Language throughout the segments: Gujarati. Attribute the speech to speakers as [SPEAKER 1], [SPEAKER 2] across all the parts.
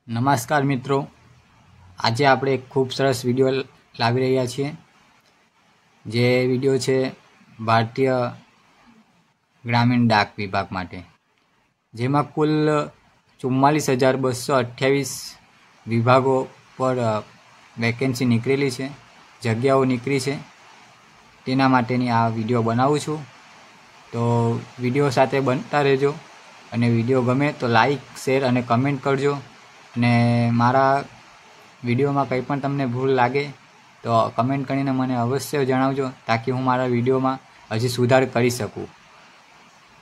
[SPEAKER 1] નમસ્કાર મિત્રો, આજે આપણે એક ખૂબ સરસ વિડીયો લાવી રહ્યા છીએ. જે વિડીયો છે ભારતીય ગ્રામીણ ડાક વિભાગ માટે, જેમાં કુલ 44,228 વિભાગો પર વેકેન્સી નીકળેલી છે, જગ્યાઓ નીકળી છે. તેના માટેની આ વિડીયો બનાવું છું. તો વિડીયો સાથે બનતા રહેજો અને વિડીયો ગમે તો લાઈક, શેર અને કમેન્ટ કરજો. અને મારા વિડીયોમાં કંઈ પણ તમને ભૂલ લાગે તો કમેન્ટ કરીને મને અવશ્ય જણાવજો, તાકી હું મારા વિડીયોમાં હજી સુધાર કરી શકું.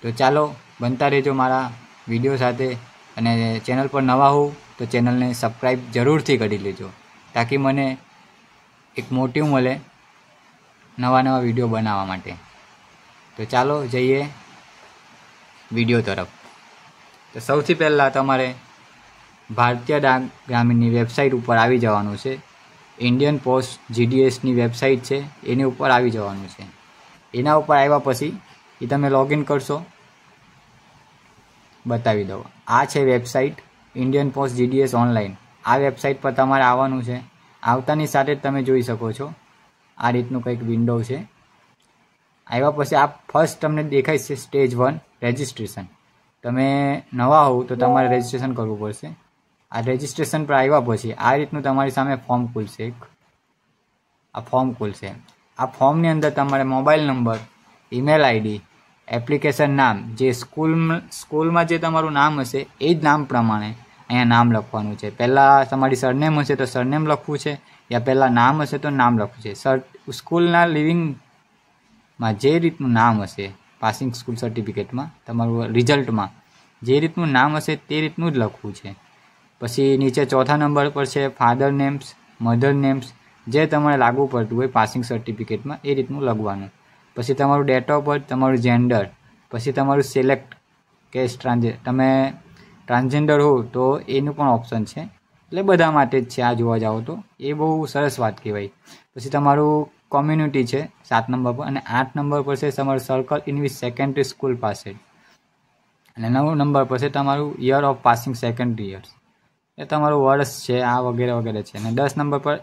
[SPEAKER 1] તો ચાલો બનતા રહેજો મારા વિડીયો સાથે. અને ચેનલ પર નવા હો તો ચેનલને સબસ્ક્રાઈબ જરૂરથી કરી લેજો, તાકી મને એક મોટિવ મળે નવા વિડીયો બનાવવા માટે. તો ચાલો જઈએ વિડીયો તરફ. તો સૌથી પહેલાં તમારે ભારતીય ડાક ગ્રામીણની વેબસાઇટ ઉપર આવી જવાનું છે. ઇન્ડિયન પોસ્ટ GDSની વેબસાઇટ છે, એની ઉપર આવી જવાનું છે. એના ઉપર આવ્યા પછી એ તમે લોગિન કરશો. બતાવી દો, આ છે website Indian post GDS online. આ વેબસાઇટ પર તમારે આવવાનું છે. આવતાની સાથે જ તમે જોઈ શકો છો આ રીતનું કંઈક વિન્ડો છે. આવ્યા પછી આ ફર્સ્ટ તમને દેખાય છે સ્ટેજ 1 રજિસ્ટ્રેશન. તમે નવા હોવ તો તમારે રજિસ્ટ્રેશન કરવું પડશે. આ રજિસ્ટ્રેશન પર આવ્યા પછી આ રીતનું તમારી સામે ફોર્મ ખુલશે. આ ફોર્મ ખુલશે. આ ફોર્મની અંદર તમારે mobile number, email ID, application નામ, જે સ્કૂલમાં જે તમારું નામ હશે એ જ નામ પ્રમાણે અહીંયા નામ લખવાનું છે. પહેલાં તમારી સરનેમ હશે તો સરનેમ લખવું છે, યા પહેલાં નામ હશે તો નામ લખવું છે. સ્કૂલના લિવિંગમાં જે રીતનું નામ હશે, પાસિંગ સ્કૂલ સર્ટિફિકેટમાં તમારું રિઝલ્ટમાં જે રીતનું નામ હશે તે રીતનું જ લખવું છે. પછી નીચે ચોથા નંબર પર છે ફાધર નેમ્સ, મધર નેમ્સ, જે તમારે લાગુ પડતું હોય પાસિંગ સર્ટિફિકેટમાં એ રીતનું લખવાનું. પછી તમારું ડેટ ઓફ બર્થ, તમારું જેન્ડર, પછી તમારું સિલેક્ટ કેસ તમે ટ્રાન્સજેન્ડર હો તો એનું પણ ઓપ્શન છે. એટલે બધા માટે જ છે આ જોવા જાઓ તો. એ બહુ સરસ વાત કહેવાય. પછી તમારું કોમ્યુનિટી છે 7 નંબર પર, અને 8 નંબર પર છે તમારું circle in which secondary school પાસે, અને 9 નંબર પર છે તમારું year of passing secondary years, એ તમારું વર્ષ છે આ વગેરે વગેરે છે. અને 10 નંબર પર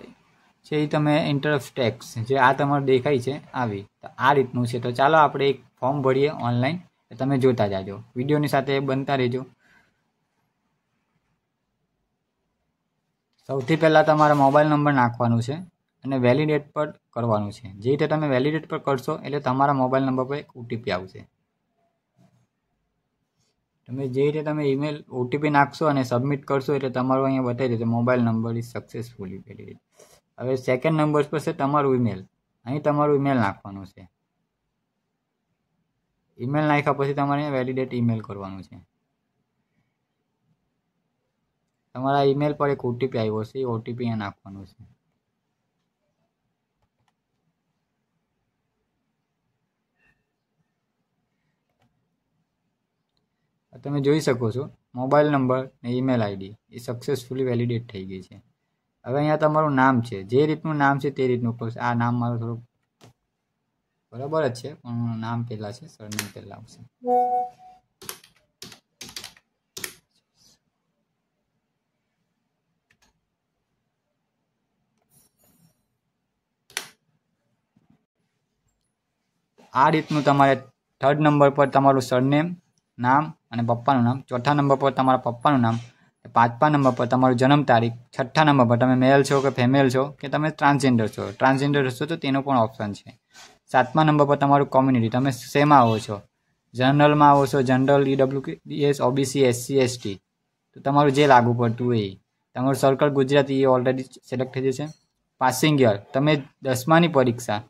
[SPEAKER 1] છે એ તમે ઇન્ટરેસ્ટ ટેક્સ, જે આ તમારું દેખાય છે આવી. તો આ રીતનું છે. તો ચાલો આપણે એક ફોર્મ ભરીએ ઓનલાઈન. તમે જોતા જાજો, વિડીયોની સાથે બનતા રહેજો. સૌથી પહેલાં તમારા મોબાઈલ નંબર નાખવાનું છે અને વેલિડેટ પર કરવાનું છે. જે રીતે તમે વેલિડેટ પર કરશો એટલે તમારા મોબાઈલ નંબર પર એક OTP આવશે. તમે જે રીતે તમે ઈમેલ OTP નાખશો અને સબમિટ કરશો એટલે તમારું અહીંયા બતાવી દેશે mobile number is successfully validate. હવે સેકન્ડ નંબર પર છે તમારું ઈમેલ. અહીં તમારું ઈમેલ નાખવાનું છે. ઈમેલ નાખ્યા પછી તમારે અહીંયા વેલિડેટ ઈમેલ કરવાનું છે. તમારા ઈમેલ પર એક OTP આવ્યો છે, એ OTP અહીંયા નાખવાનું છે. તમે જોઈ શકો છો મોબાઈલ નંબર ને email ID A successfully validate થઈ ગઈ છે. હવે અહીંયા તમારું નામ છે, જે રીતનું નામ છે તે રીતનું કરશે. આ નામ મારું થોડુંક બરાબર જ છે, પણ નામ પહેલાં છે, સરનેમ પહેલાં આવશે. આ રીતનું તમારે 3rd નંબર પર તમારું સરનેમ, નામ અને પપ્પાનું નામ, ચોથા નંબર પર તમારા પપ્પાનું નામ, 5મા નંબર પર તમારું જન્મ તારીખ, 6ઠ્ઠા નંબર પર તમે મેલ છો કે ફિમેલ છો કે તમે ટ્રાન્સજેન્ડર છો. ટ્રાન્સજેન્ડર હશો તો તેનો પણ ઓપ્શન છે. 7મા નંબર પર તમારું કોમ્યુનિટી, તમે શેમાં આવો છો, જનરલમાં આવો છો, general, EWS, OBC, SC, ST, તો તમારું જે લાગુ પડતું હોય એ. તમારું સર્કલ ગુજરાતી એ ઓલરેડી સિલેક્ટ થઈ જશે. પાસિંગ યર, તમે 10માની પરીક્ષા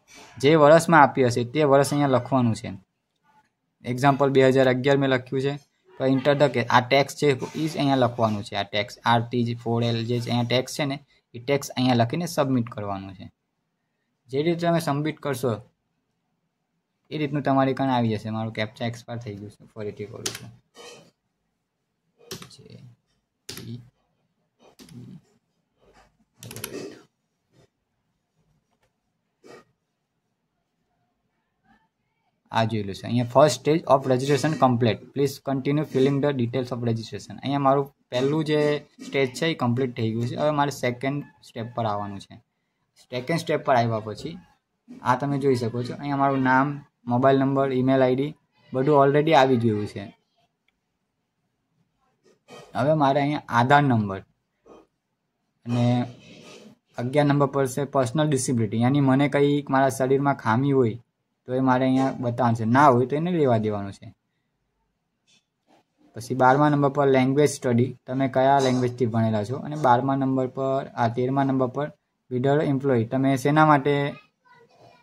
[SPEAKER 1] જે વર્ષમાં આપી હશે તે વર્ષ અહીંયા લખવાનું છે. એક્ઝામ્પલ 2011 મેં લખ્યું છે તો ઇન્ટર ધ કે આ ટેક્સ છે એ જ અહીંયા લખવાનું છે. આ ટેક્સ RT4L જે અહીંયા ટેક્સ છે ને એ ટેક્સ અહીંયા લખીને સબમિટ કરવાનું છે. જે રીતે તમે સબમિટ કરશો એ રીતનું તમારી કાન આવી જશે. મારું કેપ્ચા એક્સપાયર થઈ ગયું છે, ફરીથી કરું છું. આ જોયેલું છે અહીંયા first stage of registration complete, please continue filling the details of registration. અહીંયા મારું પહેલું જે સ્ટેજ છે એ કમ્પ્લીટ થઈ ગયું છે. હવે મારે સેકન્ડ સ્ટેપ પર આવવાનું છે. સેકન્ડ સ્ટેપ પર આવ્યા પછી આ તમે જોઈ શકો છો અહીંયા મારું નામ, મોબાઈલ નંબર, ઈમેલ આઈડી બધું ઓલરેડી આવી ગયું છે. હવે મારે અહીંયા આધાર નંબર અને 11 નંબર પર છે પર્સનલ ડિસેબિલિટી, યાની મને કંઈ મારા શરીરમાં ખામી હોય તો એ મારે અહીંયા બતાવવાનું છે, ના હોય તો એને લેવા દેવાનું છે. પછી 12મા નંબર પર લેંગ્વેજ સ્ટડી, તમે કયા લેંગ્વેજથી ભણેલા છો. અને 12મા નંબર પર 13મા નંબર પર વિધર એમ્પ્લોય, તમે શેના માટે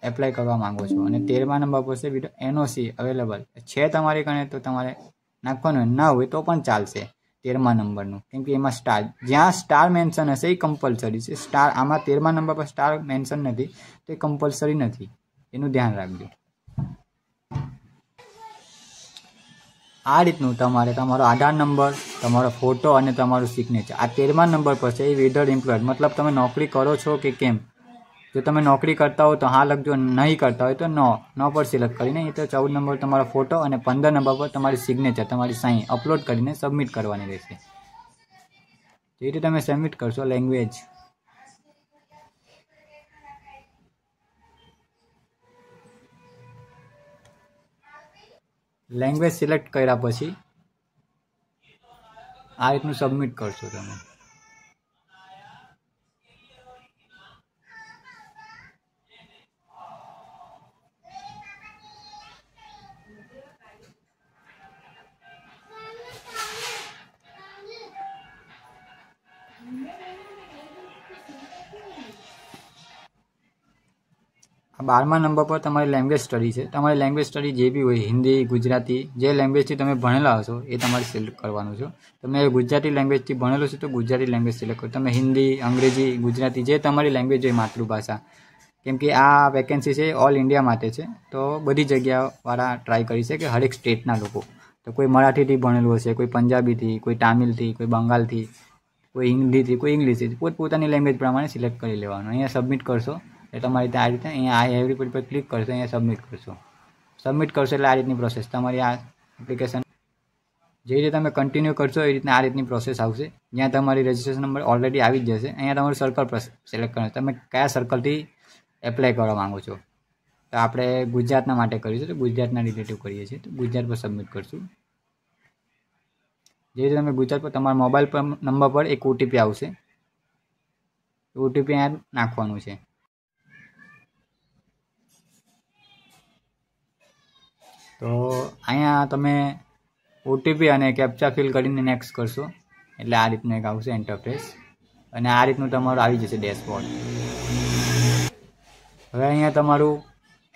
[SPEAKER 1] એપ્લાય કરવા માંગો છો. અને 13મા નંબર પર છે વિધ એનઓસી અવેલેબલ, છે તમારી કને તો તમારે નાખવાનું, ના હોય તો પણ ચાલશે 13મા નંબરનું, કેમ કે એમાં સ્ટાર, જ્યાં સ્ટાર મેન્શન હશે એ કમ્પલસરી છે. સ્ટાર આમાં 13મા નંબર પર સ્ટાર મેન્શન નથી તો એ કમ્પલસરી નથી, એનું ધ્યાન રાખજો. આ રીતનું તમારે તમારો આધાર નંબર, તમારો ફોટો અને તમારું સિગ્નેચર. આ 13મા નંબર પર છે એ વિધર એમ્પ્લોયડ, મતલબ તમે નોકરી કરો છો કે કેમ. જો તમે નોકરી કરતા હો તો હા લખજો, નહીં કરતા હોય તો નો પર સિલેક્ટ કરીને એ તો 14 નંબર તમારો ફોટો અને 15 નંબર પર તમારી સિગ્નેચર, તમારી સાઇન અપલોડ કરીને સબમિટ કરવાની રહેશે. જે રીતે તમે સબમિટ કરશો લેંગ્વેજ સિલેક્ટ કર્યા પછી આ રીતનું સબમિટ કરશો તમે. આ 12મા નંબર પર તમારી લેંગ્વેજ સ્ટડી છે. તમારી લેંગ્વેજ સ્ટડી જે બી હોય, હિન્દી, ગુજરાતી, જે લેંગ્વેજથી તમે ભણેલા હશો એ તમારે સિલેક્ટ કરવાનું છે. તમે ગુજરાતી લેંગ્વેજથી ભણેલો છો તો ગુજરાતી લેંગ્વેજ સિલેક્ટ કરો. તમે હિન્દી, અંગ્રેજી, ગુજરાતી જે તમારી લેંગ્વેજ હોય માતૃભાષા, કેમ કે આ વેકેન્સી છે ઓલ ઇન્ડિયા માટે છે, તો બધી જગ્યાવાળા ટ્રાય કરી છે કે હરેક સ્ટેટના લોકો. તો કોઈ મરાઠીથી ભણેલું હશે, કોઈ પંજાબીથી, કોઈ તામિલથી, કોઈ બંગાળથી, કોઈ હિન્દીથી, કોઈ ઇંગ્લિશથી, પોતપોતાની લેંગ્વેજ પ્રમાણે સિલેક્ટ કરી લેવાનું. અહીંયા સબમિટ કરશો એટલે તમારી રીતે આ રીતે અહીંયા આઈ એવરી પર ક્લિક કરશો, અહીંયા સબમિટ કરશો. સબમિટ કરશો એટલે આ રીતની પ્રોસેસ તમારી આ એપ્લિકેશન જે રીતે તમે કન્ટિન્યુ કરશો એ રીતના આ રીતની પ્રોસેસ આવશે, જ્યાં તમારી રજિસ્ટ્રેશન નંબર ઓલરેડી આવી જ જશે. અહીંયા તમારું સર્કલ સિલેક્ટ કરવાનું, તમે કયા સર્કલથી એપ્લાય કરવા માંગો છો. તો આપણે ગુજરાતના માટે કરીશું તો ગુજરાતના રિલેટિવ કરીએ છીએ, તો ગુજરાત પર સબમિટ કરશું. જે રીતે તમે ગુજરાત પર તમારા મોબાઈલ પર નંબર પર એક ઓટીપી આવશે, ઓટીપી અહીંયા નાખવાનું છે. તો અહીંયા તમે ઓટીપી અને કેપ્ચા ફિલ કરીને નેક્સ્ટ કરશો એટલે આ રીતનું એક આવશે ઇન્ટરફેસ, અને આ રીતનું તમારું આવી જશે ડેશબોર્ડ. હવે અહીંયા તમારું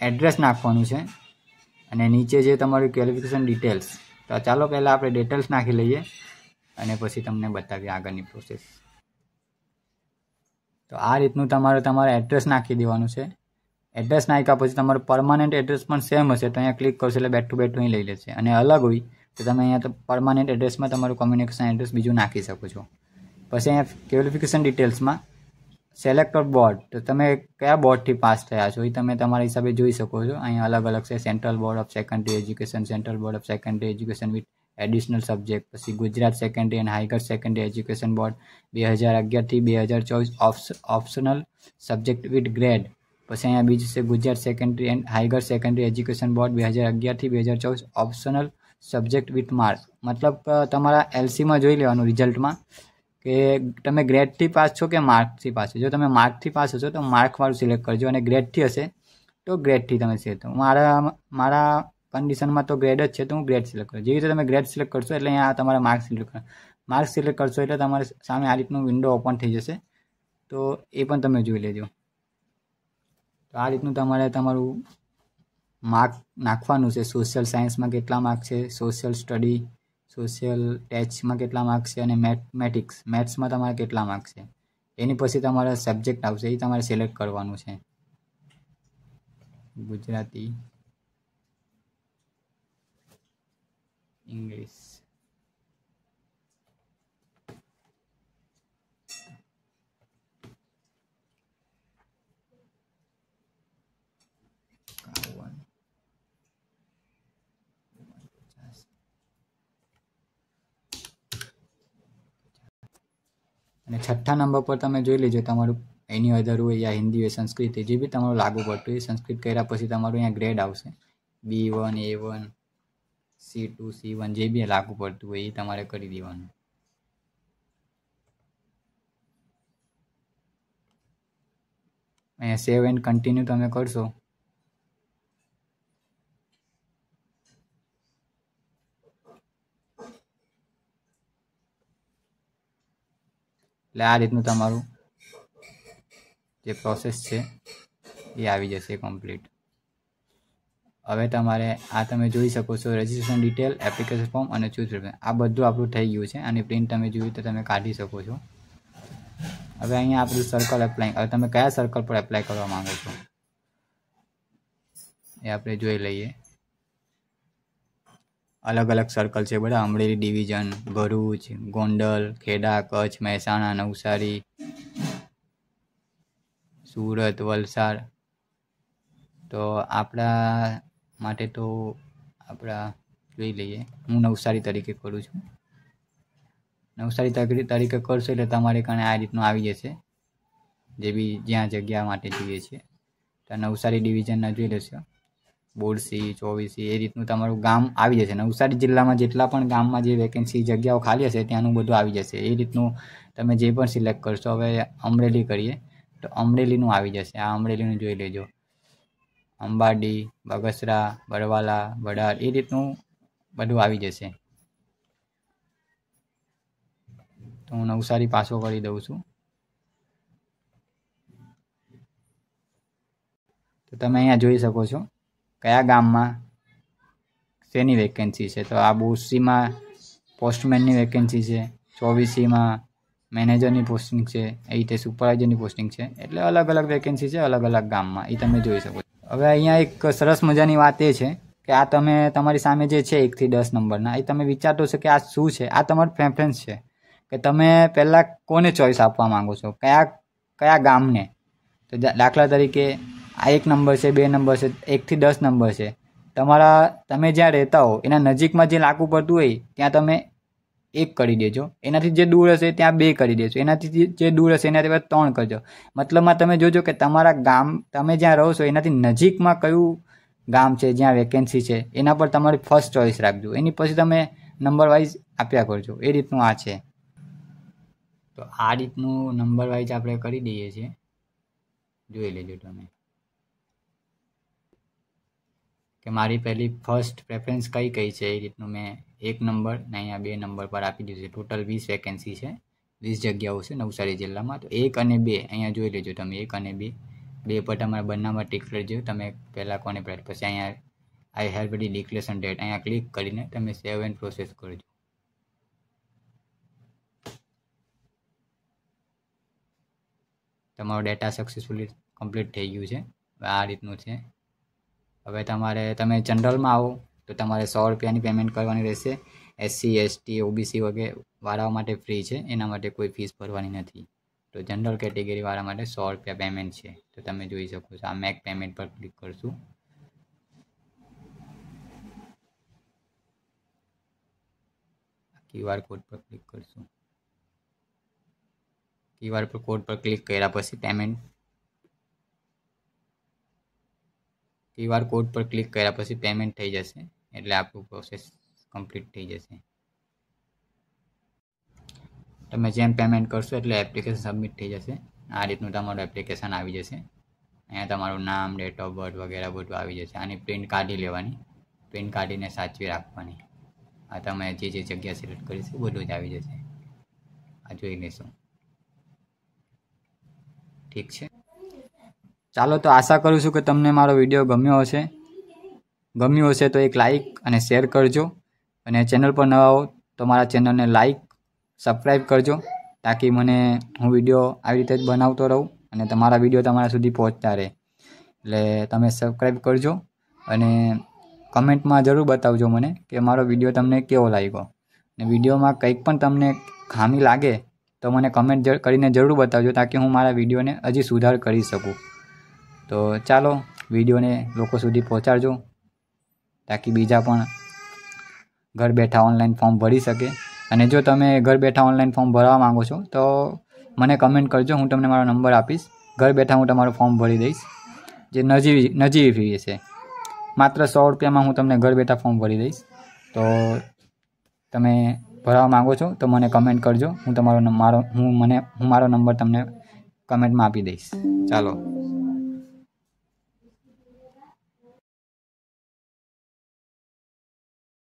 [SPEAKER 1] એડ્રેસ નાખવાનું છે અને નીચે જે તમારું ક્વોલિફિકેશન ડિટેલ્સ. તો ચાલો પહેલાં આપણે ડિટેલ્સ નાખી લઈએ અને પછી તમને બતાવીએ આગળની પ્રોસેસ. તો આ રીતનું તમારે એડ્રેસ નાખી દેવાનું છે. એડ્રેસ નાખ્યા પછી તમારું પરમાનન્ટ એડ્રેસ પણ સેમ હશે તો અહીંયા ક્લિક કરશો એટલે બેઠું બેઠું અહીં લઈ લેશે. અને અલગ હોય તો તમે અહીંયા તો પરમાનન્ટ એડ્રેસમાં તમારું કોમ્યુનિકેશન એડ્રેસ બીજું નાખી શકો છો. પછી અહીંયા ક્વોલિફિકેશન ડિટેલ્સમાં સેલેક્ટર બોર્ડ, તો તમે કયા બોર્ડથી પાસ થયા છો એ તમે તમારા હિસાબે જોઈ શકો છો. અહીંયા અલગ અલગ છે, central board of secondary education, central board of secondary education with additional subject, પછી Gujarat secondary and higher secondary education board 2011થી 2024 ઓપ્શનલ સબ્જેક્ટ વિથ ગ્રેડ. પછી અહીંયા બીજું છે Gujarat secondary and higher secondary education board 2011થી 2024 ઓપ્શનલ સબ્જેક્ટ વિથ માર્ક્સ. મતલબ તમારા એલસીમાં જોઈ લેવાનું રિઝલ્ટમાં કે તમે ગ્રેડથી પાસ છો કે માર્કથી પાસ છો. જો તમે માર્કથી પાસ હશો તો માર્કવાળું સિલેક્ટ કરજો, અને ગ્રેડથી હશે તો ગ્રેડથી તમે સિલેક્ટ કરો. મારા કન્ડિશનમાં તો ગ્રેડ જ છે તો હું ગ્રેડ સિલેક્ટ કરું. જે રીતે તમે ગ્રેડ સિલેક્ટ કરશો એટલે અહીંયા તમારે માર્ક્સ સિલેક્ટ કરો. માર્ક્સ સિલેક્ટ કરશો એટલે તમારે સામે આ રીતનું વિન્ડો ઓપન થઈ જશે, તો એ પણ તમે જોઈ લેજો. તો આ રીતનું તમારે તમારું માર્ક નાખવાનું છે. સોશિયલ સાયન્સમાં કેટલા માર્ક છે, સોશિયલ સ્ટડી, સોશિયલ ટેચમાં કેટલા માર્ક્સ છે, અને મેથ્સમાં તમારે કેટલા માર્ક્સ છે. એની પછી તમારા સબ્જેક્ટ આવશે એ તમારે સિલેક્ટ કરવાનું છે. ગુજરાતી, ઇંગ્લિશ, અને છઠ્ઠા નંબર પર તમે જોઈ લેજો તમારું એની અધર હોય યા હિન્દી હોય સંસ્કૃત જે બી તમારું લાગુ પડતું હોય સંસ્કૃત કર્યા પછી તમારું અહીંયા ગ્રેડ આવશે B1 A1 C2 C1 જે બી લાગુ પડતું હોય એ તમારે કરી દેવાનું. અહીંયા સેવ એન્ડ કન્ટિન્યુ તમે કરશો એટલે આ રીતનું તમારું જે પ્રોસેસ છે એ આવી જશે કમ્પ્લીટ. હવે તમારે આ તમે જોઈ શકો છો રજિસ્ટ્રેશન ડિટેલ એપ્લિકેશન ફોર્મ અને ચૂઝ આ બધું આપણું થઈ ગયું છે અને પ્રિન્ટ તમે જોયું તો તમે કાઢી શકો છો. હવે અહીંયા આપણું સર્કલ એપ્લાય હવે તમે કયા સર્કલ પર એપ્લાય કરવા માંગો છો એ આપણે જોઈ લઈએ. અલગ અલગ સર્કલ છે બધા અમરેલી ડિવિઝન, ભરૂચ, ગોંડલ, ખેડા, કચ્છ, મહેસાણા, નવસારી, સુરત, વલસાડ. તો આપણા માટે તો આપણા જોઈ લઈએ. હું નવસારી તરીકે કરું છું. નવસારી તરીકે કરશો એટલે તમારે કારણે આ રીતનું આવી જશે જે બી જ્યાં જગ્યા માટે જોઈએ છે. તો નવસારી ડિવિઝનના જોઈ લેશો બોરસી, ચોવીસી એ રીતનું તમારું ગામ આવી જશે. નવસારી જિલ્લામાં જેટલા પણ ગામમાં જે વેકેન્સી જગ્યાઓ ખાલી હશે ત્યાંનું બધું આવી જશે. એ રીતનું તમે જે પણ સિલેક્ટ કરશો. હવે અમરેલી કરીએ તો અમરેલીનું આવી જશે. આ અમરેલીનું જોઈ લેજો. અંબાડી, બગસરા, બરવાલા, વડાર એ રીતનું બધું આવી જશે. તો હું નવસારી પાછો કરી દઉં છું. તો તમે અહીંયા જોઈ શકો છો કયા ગામમાં શેની વેકેન્સી છે. તો આ બોરસીમાં પોસ્ટમેનની વેકેન્સી છે, ચોવીસીમાં મેનેજરની પોસ્ટિંગ છે, એ રીતે સુપરવાઇઝરની પોસ્ટિંગ છે. એટલે અલગ અલગ વેકેન્સી છે અલગ અલગ ગામમાં એ તમે જોઈ શકો છો. હવે અહીંયા એક સરસ મજાની વાત એ છે કે આ તમે તમારી સામે જે છે 1 થી 10 નંબરના એ તમે વિચારતો છો કે આ શું છે. આ તમારું પ્રેફરન્સ છે કે તમે પહેલાં કોને ચોઈસ આપવા માંગો છો, કયા ગામને. તો દાખલા તરીકે આ 1 નંબર છે, 2 નંબર છે, 1 થી 10 નંબર છે. તમે જ્યાં રહેતા હો એના નજીકમાં જે લાગુ પડતું હોય ત્યાં તમે 1 કરી દેજો. એનાથી જે દૂર હશે ત્યાં 2 કરી દેજો. એનાથી જે દૂર હશે એનાથી 3 કરજો. મતલબમાં તમે જોજો કે તમારા ગામ તમે જ્યાં રહો છો એનાથી નજીકમાં કયું ગામ છે જ્યાં વેકેન્સી છે એના પર તમારી ફર્સ્ટ ચોઈસ રાખજો. એની પછી તમે નંબર વાઇઝ આપ્યા કરજો. એ રીતનું આ છે. તો આ રીતનું નંબર વાઇઝ આપણે કરી દઈએ છીએ. જોઈ લેજો તમે કે મારી પહેલી ફર્સ્ટ પ્રેફરન્સ કઈ છે. એ રીતનું મેં 1 નંબર ને અહીંયા 2 નંબર પર આપી દીધું છે. ટોટલ 20 વેકેન્સી છે, 20 જગ્યાઓ છે નવસારી જિલ્લામાં. તો 1 અને 2 અહીંયા જોઈ લેજો તમે. 1 અને 2 પર તમારે બંનેમાં ટિક કરજો. તમે પહેલાં કોને પછી અહીંયા I have the declaration date અહીંયા ક્લિક કરીને તમે સેવ એન્ડ પ્રોસેસ કરજો. તમારો ડેટા સક્સેસફુલી કમ્પ્લીટ થઈ ગયું છે. આ રીતનું છે. હવે તમે જનરલમાં આવો તો તમારે 100 રૂપિયાની પેમેન્ટ કરવાની રહેશે. SC ST OBC વગેરે વાળાઓ માટે ફ્રી છે. એના માટે કોઈ ફીસ ભરવાની નથી. તો જનરલ કેટેગરી વાળા માટે 100 રૂપિયા પેમેન્ટ છે. તો તમે જોઈ શકો છો. આ મેક પેમેન્ટ પર ક્લિક કરશું. QR કોડ પર ક્લિક કરશું. QR કોડ પર ક્લિક કર્યા પછી પેમેન્ટ QR કોડ પર ક્લિક કર્યા પછી પેમેન્ટ થઈ જશે. એટલે આપણું પ્રોસેસ કમ્પ્લીટ થઈ જશે. તમે જેમ પેમેન્ટ કરશો એટલે એપ્લિકેશન સબમિટ થઈ જશે. આ રીતનું તમારું એપ્લિકેશન આવી જશે. અહીંયા તમારું નામ, ડેટ ઓફ બર્થ વગેરે બધું આવી જશે. આની પ્રિન્ટ કાઢી લેવાની, પ્રિન્ટ કાઢીને સાચવી રાખવાની. આ તમે જે જગ્યા સિલેક્ટ કરીશું બધું જ આવી જશે. આ જોઈ લેશું. ઠીક છે. ચાલો તો આશા કરું છું કે તમને મારો વિડીયો ગમ્યો હશે તો એક લાઈક અને શેર કરજો. અને ચેનલ પર નવા હો તો મારા ચેનલને લાઈક સબસ્ક્રાઈબ કરજો તાકી હું વિડીયો આવી રીતે જ બનાવતો રહું અને તમારા વિડીયો તમારા સુધી પહોંચતા રહે. એટલે તમે સબસ્ક્રાઈબ કરજો અને કમેન્ટમાં જરૂર બતાવજો મને કે મારો વિડીયો તમને કેવો લાગ્યો. અને વિડીયોમાં કંઈક પણ તમને ખામી લાગે તો મને કમેન્ટ કરીને જરૂર બતાવજો તાકી હું મારા વિડીયોને હજી સુધાર કરી શકું. તો ચાલો વિડીયોને લોકો સુધી પહોંચાડજો તાકી બીજા પણ ઘર બેઠા ઓનલાઈન ફોર્મ ભરી શકે. અને જો તમે ઘર બેઠા ઓનલાઈન ફોર્મ ભરવા માંગો છો તો મને કમેન્ટ કરજો, હું તમને મારો નંબર આપીશ. ઘર બેઠા હું તમારું ફોર્મ ભરી દઈશ, જે નજીવી ફી છે. માત્ર 100 રૂપિયામાં હું તમને ઘર બેઠા ફોર્મ ભરી દઈશ. તો તમે ભરવા માગો છો તો મને કમેન્ટ કરજો, હું મારો નંબર તમને કમેન્ટમાં આપી દઈશ. ચાલો.